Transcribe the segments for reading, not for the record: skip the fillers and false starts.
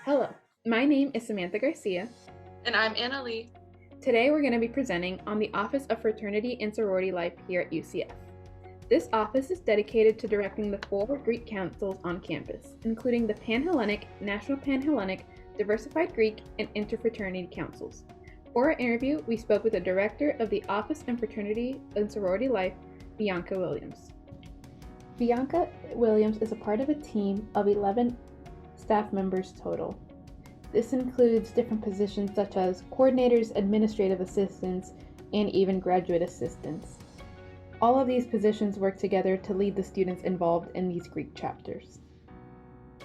Hello, my name is Samantha Garcia. And I'm Anna Lee. Today we're going to be presenting on the Office of Fraternity and Sorority Life here at UCF. This office is dedicated to directing the 4 Greek councils on campus, including the Panhellenic, National Panhellenic, Diversified Greek, and Interfraternity Councils. For our interview, we spoke with the director of the Office of Fraternity and Sorority Life, Bianca Williams. Bianca Williams is a part of a team of 11 staff members total. This includes different positions such as coordinators, administrative assistants, and even graduate assistants. All of these positions work together to lead the students involved in these Greek chapters.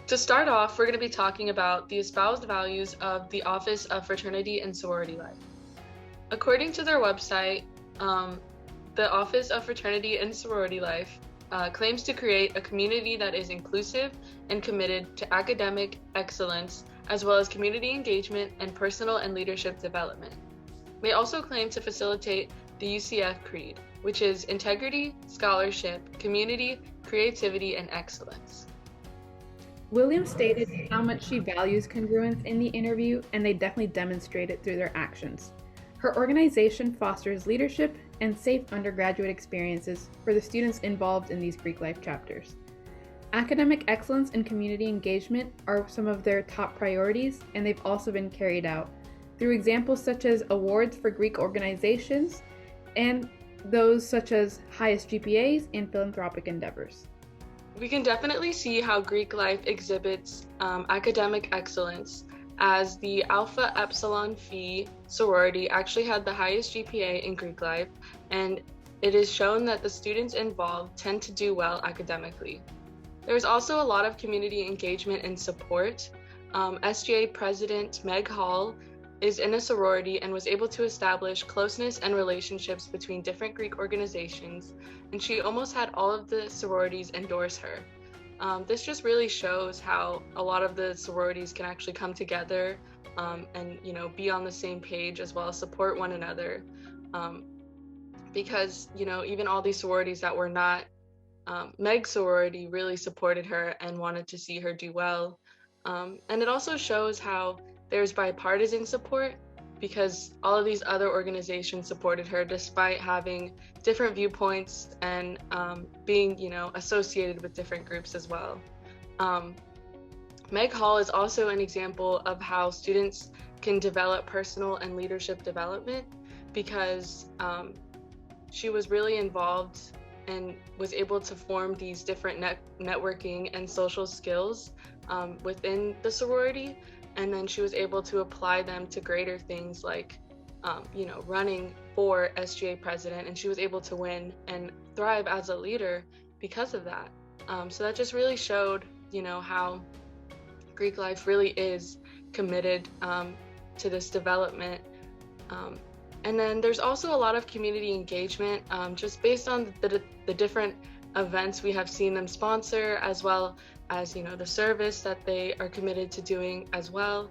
To start off, we're going to be talking about the espoused values of the Office of Fraternity and Sorority Life. According to their website, the Office of Fraternity and Sorority Life claims to create a community that is inclusive and committed to academic excellence, as well as community engagement and personal and leadership development. They also claim to facilitate the UCF Creed, which is integrity, scholarship, community, creativity, and excellence. Williams stated how much she values congruence in the interview, and they definitely demonstrate it through their actions. Her organization fosters leadership and safe undergraduate experiences for the students involved in these Greek life chapters. Academic excellence and community engagement are some of their top priorities, and they've also been carried out through examples such as awards for Greek organizations and those such as highest GPAs and philanthropic endeavors. We can definitely see how Greek life exhibits academic excellence, as the Alpha Epsilon Phi sorority actually had the highest GPA in Greek life, and it is shown that the students involved tend to do well academically. There's also a lot of community engagement and support. SGA President Meg Hall is in a sorority and was able to establish closeness and relationships between different Greek organizations, and she almost had all of the sororities endorse her. This just really shows how a lot of the sororities can actually come together and be on the same page, as well as support one another, because even all these sororities that were not Meg's sorority really supported her and wanted to see her do well. And it also shows how there's bipartisan support, because all of these other organizations supported her despite having different viewpoints and being, associated with different groups as well. Meg Hall is also an example of how students can develop personal and leadership development, because she was really involved and was able to form these different networking and social skills within the sorority. And then she was able to apply them to greater things like, running for SGA president, and she was able to win and thrive as a leader because of that. So that just really showed, how Greek life really is committed to this development. And then there's also a lot of community engagement, just based on the different events we have seen them sponsor, as well as the service that they are committed to doing as well.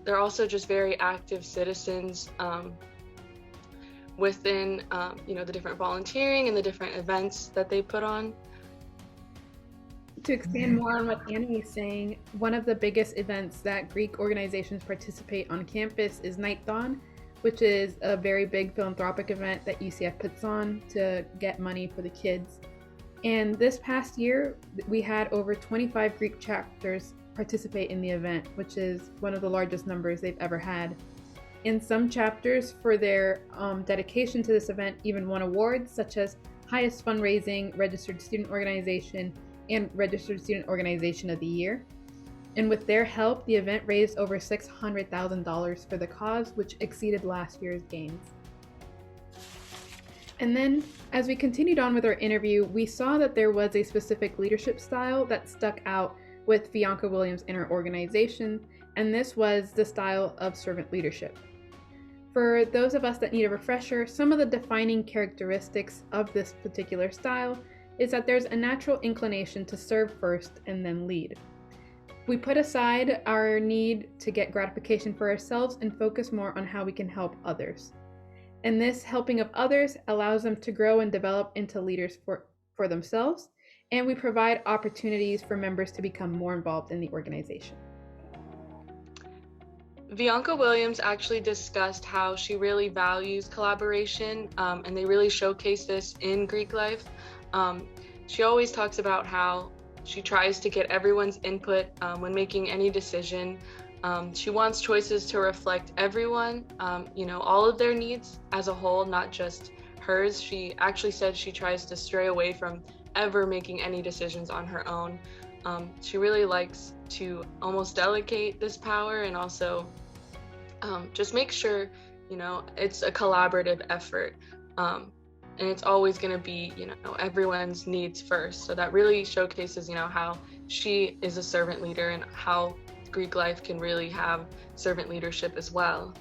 They're also just very active citizens within the different volunteering and the different events that they put on. To expand more on what Anna is saying, one of the biggest events that Greek organizations participate on campus is Night Dawn, which is a very big philanthropic event that UCF puts on to get money for the kids. And this past year, we had over 25 Greek chapters participate in the event, which is one of the largest numbers they've ever had. In some chapters, for their dedication to this event, even won awards such as Highest Fundraising Registered Student Organization and Registered Student Organization of the Year. And with their help, the event raised over $600,000 for the cause, which exceeded last year's gains. And then, as we continued on with our interview, we saw that there was a specific leadership style that stuck out with Bianca Williams in her organization, and this was the style of servant leadership. For those of us that need a refresher, some of the defining characteristics of this particular style is that there's a natural inclination to serve first and then lead. We put aside our need to get gratification for ourselves and focus more on how we can help others. And this helping of others allows them to grow and develop into leaders for themselves, and we provide opportunities for members to become more involved in the organization. Bianca Williams actually discussed how she really values collaboration, and they really showcase this in Greek life. She always talks about how she tries to get everyone's input when making any decision. She wants choices to reflect everyone, all of their needs as a whole, not just hers. She actually said she tries to stray away from ever making any decisions on her own. She really likes to almost delegate this power and also just make sure, it's a collaborative effort. And it's always going to be, everyone's needs first. So that really showcases, how she is a servant leader and how Greek life can really have servant leadership as well.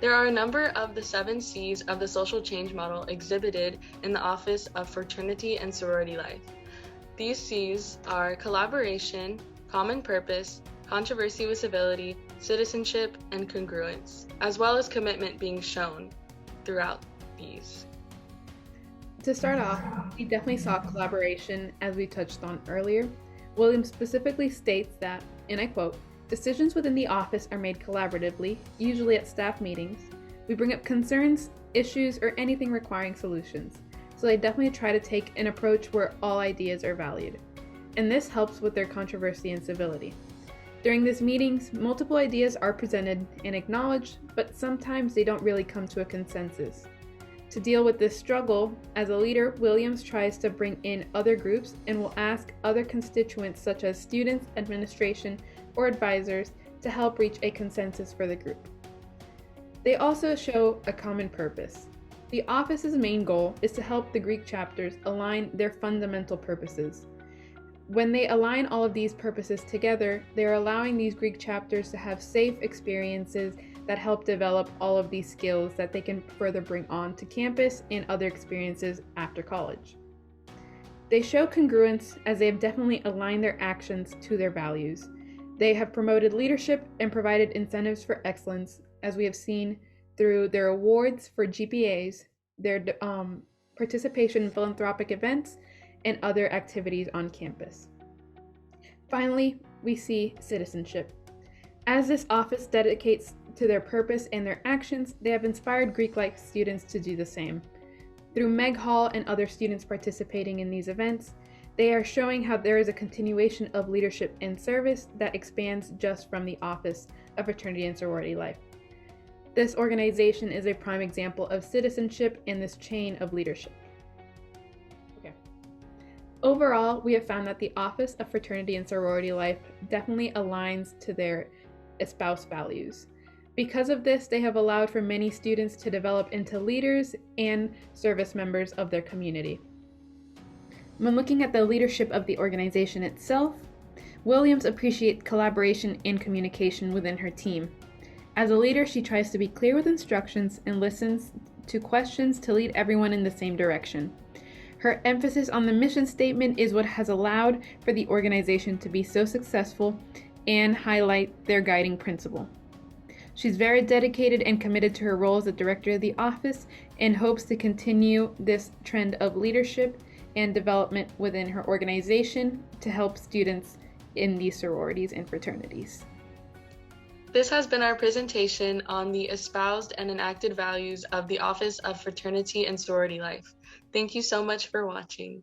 There are a number of the 7 C's of the social change model exhibited in the Office of Fraternity and Sorority Life. These C's are collaboration, common purpose, controversy with civility, citizenship, and congruence, as well as commitment being shown throughout these. To start off, we definitely saw collaboration, as we touched on earlier. Williams specifically states that, and I quote, "Decisions within the office are made collaboratively, usually at staff meetings. We bring up concerns, issues, or anything requiring solutions. So they definitely try to take an approach where all ideas are valued. And this helps with their controversy and civility. During these meetings, multiple ideas are presented and acknowledged, but sometimes they don't really come to a consensus. To deal with this struggle, as a leader, Williams tries to bring in other groups and will ask other constituents such as students, administration, or advisors to help reach a consensus for the group. They also show a common purpose. The office's main goal is to help the Greek chapters align their fundamental purposes. When they align all of these purposes together, they are allowing these Greek chapters to have safe experiences that help develop all of these skills that they can further bring on to campus and other experiences after college. They show congruence as they have definitely aligned their actions to their values. They have promoted leadership and provided incentives for excellence, as we have seen through their awards for GPAs, their participation in philanthropic events, and other activities on campus. Finally, we see citizenship. As this office dedicates to their purpose and their actions, they have inspired Greek life students to do the same. Through Meg Hall and other students participating in these events, they are showing how there is a continuation of leadership and service that expands just from the Office of Fraternity and Sorority Life. This organization is a prime example of citizenship in this chain of leadership. Overall, we have found that the Office of Fraternity and Sorority Life definitely aligns to their espoused values. Because of this, they have allowed for many students to develop into leaders and service members of their community. When looking at the leadership of the organization itself, Williams appreciates collaboration and communication within her team. As a leader, she tries to be clear with instructions and listens to questions to lead everyone in the same direction. Her emphasis on the mission statement is what has allowed for the organization to be so successful and highlight their guiding principle. She's very dedicated and committed to her role as the director of the office and hopes to continue this trend of leadership and development within her organization to help students in these sororities and fraternities. This has been our presentation on the espoused and enacted values of the Office of Fraternity and Sorority Life. Thank you so much for watching.